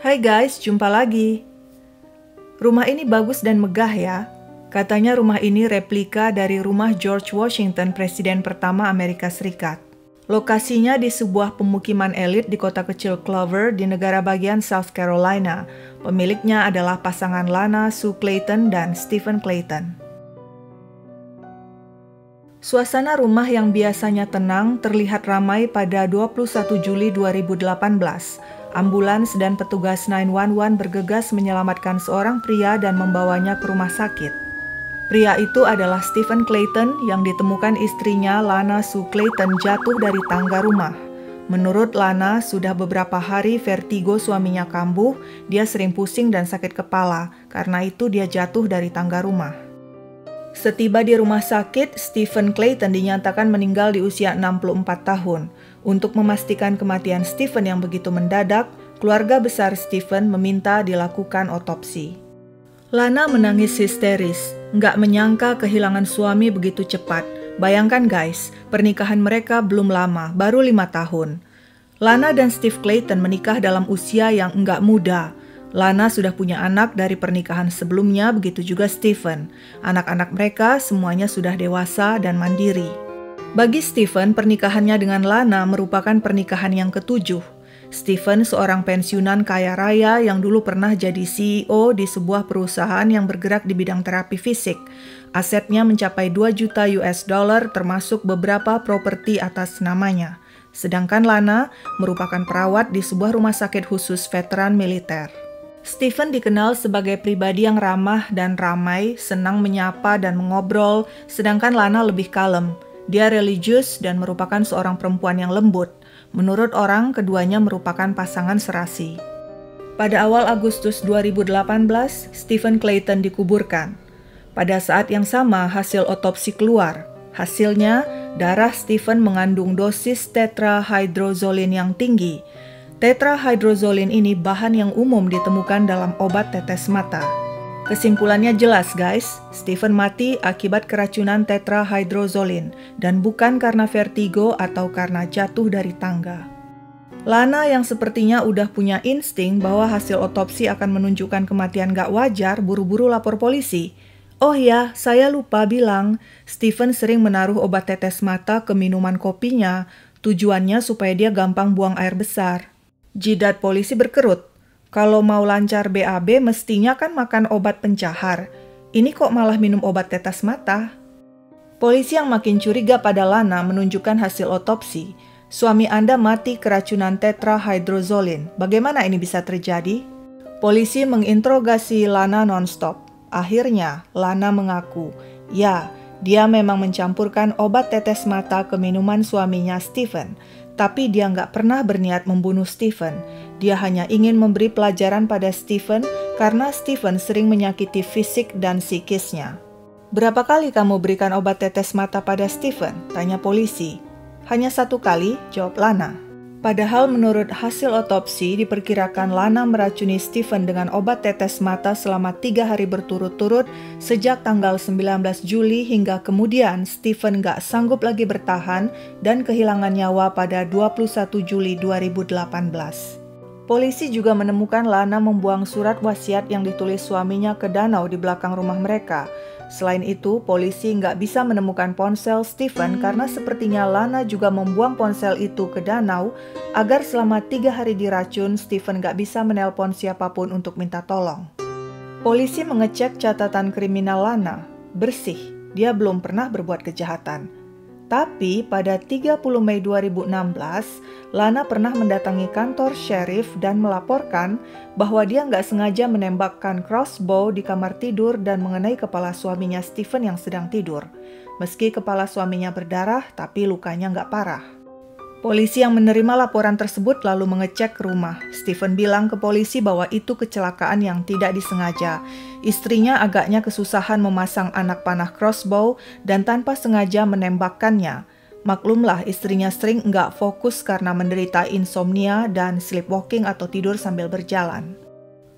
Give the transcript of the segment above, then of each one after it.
Hai guys, jumpa lagi. Rumah ini bagus dan megah ya. Katanya rumah ini replika dari rumah George Washington, Presiden pertama Amerika Serikat. Lokasinya di sebuah pemukiman elit di kota kecil Clover di negara bagian South Carolina. Pemiliknya adalah pasangan Lana Sue Clayton dan Stephen Clayton. Suasana rumah yang biasanya tenang terlihat ramai pada 21 Juli 2018. Ambulans dan petugas 911 bergegas menyelamatkan seorang pria dan membawanya ke rumah sakit. Pria itu adalah Stephen Clayton yang ditemukan istrinya Lana Sue Clayton jatuh dari tangga rumah. Menurut Lana, sudah beberapa hari vertigo suaminya kambuh, dia sering pusing dan sakit kepala, karena itu dia jatuh dari tangga rumah. Setiba di rumah sakit, Stephen Clayton dinyatakan meninggal di usia 64 tahun. Untuk memastikan kematian Stephen yang begitu mendadak, keluarga besar Stephen meminta dilakukan otopsi. Lana menangis histeris, nggak menyangka kehilangan suami begitu cepat. Bayangkan guys, pernikahan mereka belum lama, baru 5 tahun. Lana dan Steve Clayton menikah dalam usia yang nggak muda. Lana sudah punya anak dari pernikahan sebelumnya, begitu juga Stephen. Anak-anak mereka semuanya sudah dewasa dan mandiri. Bagi Stephen, pernikahannya dengan Lana merupakan pernikahan yang ketujuh. Stephen seorang pensiunan kaya raya yang dulu pernah jadi CEO di sebuah perusahaan yang bergerak di bidang terapi fisik. Asetnya mencapai 2 juta US dollar termasuk beberapa properti atas namanya. Sedangkan Lana merupakan perawat di sebuah rumah sakit khusus veteran militer. Stephen dikenal sebagai pribadi yang ramah dan ramai, senang menyapa dan mengobrol, sedangkan Lana lebih kalem. Dia religius dan merupakan seorang perempuan yang lembut. Menurut orang, keduanya merupakan pasangan serasi. Pada awal Agustus 2018, Stephen Clayton dikuburkan. Pada saat yang sama, hasil otopsi keluar. Hasilnya, darah Stephen mengandung dosis tetrahydrozolin yang tinggi. Tetrahydrozolin ini bahan yang umum ditemukan dalam obat tetes mata. Kesimpulannya jelas guys, Stephen mati akibat keracunan tetrahydrozolin dan bukan karena vertigo atau karena jatuh dari tangga. Lana yang sepertinya udah punya insting bahwa hasil otopsi akan menunjukkan kematian gak wajar buru-buru lapor polisi. Oh ya, saya lupa bilang, Stephen sering menaruh obat tetes mata ke minuman kopinya, tujuannya supaya dia gampang buang air besar. Jidat polisi berkerut. Kalau mau lancar BAB mestinya kan makan obat pencahar. Ini kok malah minum obat tetes mata? Polisi yang makin curiga pada Lana menunjukkan hasil otopsi. Suami Anda mati keracunan tetrahydrozolin. Bagaimana ini bisa terjadi? Polisi menginterogasi Lana nonstop. Akhirnya Lana mengaku, ya, dia memang mencampurkan obat tetes mata ke minuman suaminya Stephen. Tapi dia nggak pernah berniat membunuh Stephen. Dia hanya ingin memberi pelajaran pada Stephen karena Stephen sering menyakiti fisik dan psikisnya. Berapa kali kamu berikan obat tetes mata pada Stephen? Tanya polisi. Hanya 1 kali, jawab Lana. Padahal menurut hasil otopsi diperkirakan Lana meracuni Stephen dengan obat tetes mata selama 3 hari berturut-turut sejak tanggal 19 Juli hingga kemudian Stephen gak sanggup lagi bertahan dan kehilangan nyawa pada 21 Juli 2018. Polisi juga menemukan Lana membuang surat wasiat yang ditulis suaminya ke danau di belakang rumah mereka. Selain itu, polisi nggak bisa menemukan ponsel Stephen karena sepertinya Lana juga membuang ponsel itu ke danau agar selama 3 hari diracun, Stephen nggak bisa menelpon siapapun untuk minta tolong. Polisi mengecek catatan kriminal Lana. Bersih, dia belum pernah berbuat kejahatan. Tapi pada 30 Mei 2016, Lana pernah mendatangi kantor sheriff dan melaporkan bahwa dia nggak sengaja menembakkan crossbow di kamar tidur dan mengenai kepala suaminya Stephen yang sedang tidur. Meski kepala suaminya berdarah, tapi lukanya nggak parah. Polisi yang menerima laporan tersebut lalu mengecek rumah. Stephen bilang ke polisi bahwa itu kecelakaan yang tidak disengaja. Istrinya agaknya kesusahan memasang anak panah crossbow dan tanpa sengaja menembakkannya. Maklumlah istrinya sering nggak fokus karena menderita insomnia dan sleepwalking atau tidur sambil berjalan.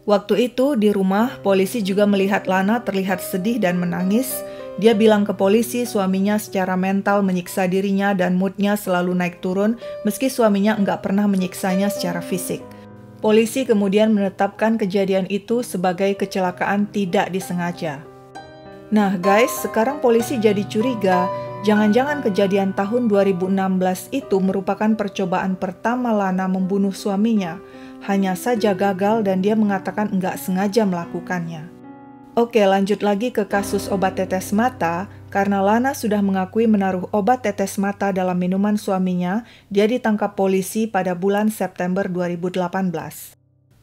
Waktu itu di rumah, polisi juga melihat Lana terlihat sedih dan menangis. Dia bilang ke polisi suaminya secara mental menyiksa dirinya dan moodnya selalu naik turun meski suaminya nggak pernah menyiksanya secara fisik. Polisi kemudian menetapkan kejadian itu sebagai kecelakaan tidak disengaja. Nah guys, sekarang polisi jadi curiga, jangan-jangan kejadian tahun 2016 itu merupakan percobaan pertama Lana membunuh suaminya. Hanya saja gagal dan dia mengatakan nggak sengaja melakukannya. Oke, lanjut lagi ke kasus obat tetes mata. Karena Lana sudah mengakui menaruh obat tetes mata dalam minuman suaminya, dia ditangkap polisi pada bulan September 2018.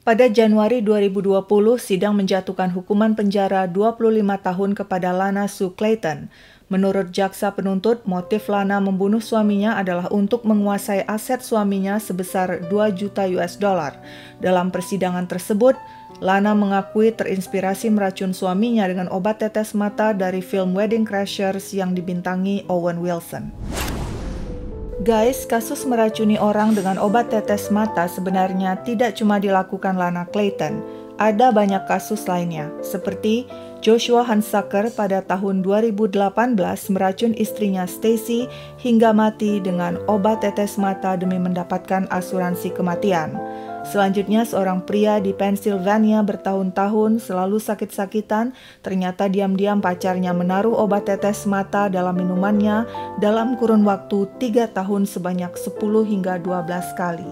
Pada Januari 2020, sidang menjatuhkan hukuman penjara 25 tahun kepada Lana Sue Clayton. Menurut jaksa penuntut, motif Lana membunuh suaminya adalah untuk menguasai aset suaminya sebesar 2 juta US dollar. Dalam persidangan tersebut, Lana mengakui terinspirasi meracun suaminya dengan obat tetes mata dari film Wedding Crashers yang dibintangi Owen Wilson. Guys, kasus meracuni orang dengan obat tetes mata sebenarnya tidak cuma dilakukan Lana Clayton. Ada banyak kasus lainnya, seperti Joshua Hunsaker pada tahun 2018 meracun istrinya Stacy hingga mati dengan obat tetes mata demi mendapatkan asuransi kematian. Selanjutnya, seorang pria di Pennsylvania bertahun-tahun selalu sakit-sakitan, ternyata diam-diam pacarnya menaruh obat tetes mata dalam minumannya dalam kurun waktu 3 tahun sebanyak 10 hingga 12 kali.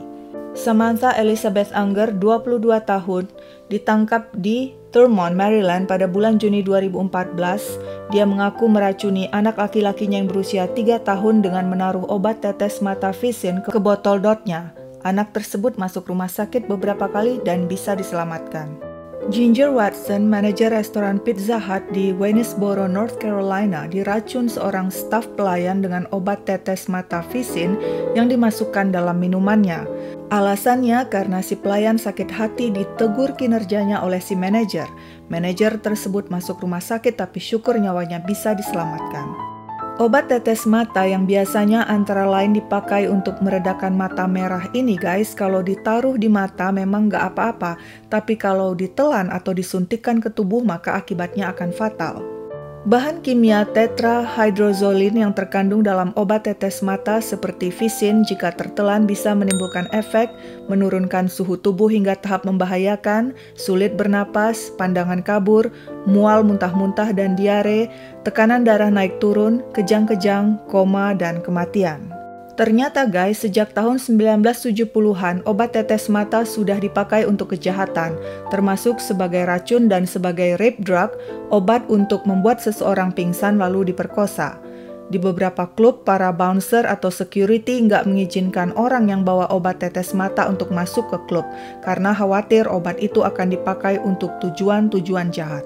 Samantha Elizabeth Unger, 22 tahun, ditangkap di Thurmont, Maryland pada bulan Juni 2014. Dia mengaku meracuni anak laki-lakinya yang berusia 3 tahun dengan menaruh obat tetes mata Vicin ke botol dotnya. Anak tersebut masuk rumah sakit beberapa kali dan bisa diselamatkan. Ginger Watson, manajer restoran Pizza Hut di Waynesboro, North Carolina, diracun seorang staf pelayan dengan obat tetes mata Vicin yang dimasukkan dalam minumannya. Alasannya karena si pelayan sakit hati ditegur kinerjanya oleh si manajer. Manajer tersebut masuk rumah sakit tapi syukur nyawanya bisa diselamatkan. Obat tetes mata yang biasanya antara lain dipakai untuk meredakan mata merah ini guys, kalau ditaruh di mata memang nggak apa-apa, tapi kalau ditelan atau disuntikkan ke tubuh maka akibatnya akan fatal. Bahan kimia tetrahydrozolin yang terkandung dalam obat tetes mata seperti Vicin jika tertelan bisa menimbulkan efek, menurunkan suhu tubuh hingga tahap membahayakan, sulit bernapas, pandangan kabur, mual muntah-muntah dan diare, tekanan darah naik turun, kejang-kejang, koma, dan kematian. Ternyata guys, sejak tahun 1970-an, obat tetes mata sudah dipakai untuk kejahatan, termasuk sebagai racun dan sebagai rape drug, obat untuk membuat seseorang pingsan lalu diperkosa. Di beberapa klub, para bouncer atau security nggak mengizinkan orang yang bawa obat tetes mata untuk masuk ke klub, karena khawatir obat itu akan dipakai untuk tujuan-tujuan jahat.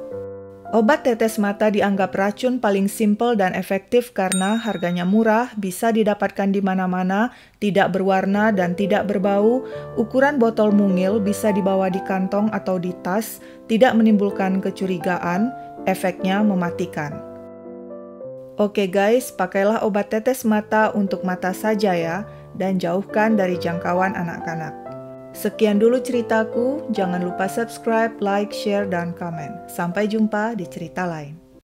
Obat tetes mata dianggap racun paling simpel dan efektif karena harganya murah, bisa didapatkan di mana-mana, tidak berwarna dan tidak berbau, ukuran botol mungil bisa dibawa di kantong atau di tas, tidak menimbulkan kecurigaan, efeknya mematikan. Oke guys, pakailah obat tetes mata untuk mata saja ya, dan jauhkan dari jangkauan anak-anak. Sekian dulu ceritaku, jangan lupa subscribe, like, share, dan komen. Sampai jumpa di cerita lain.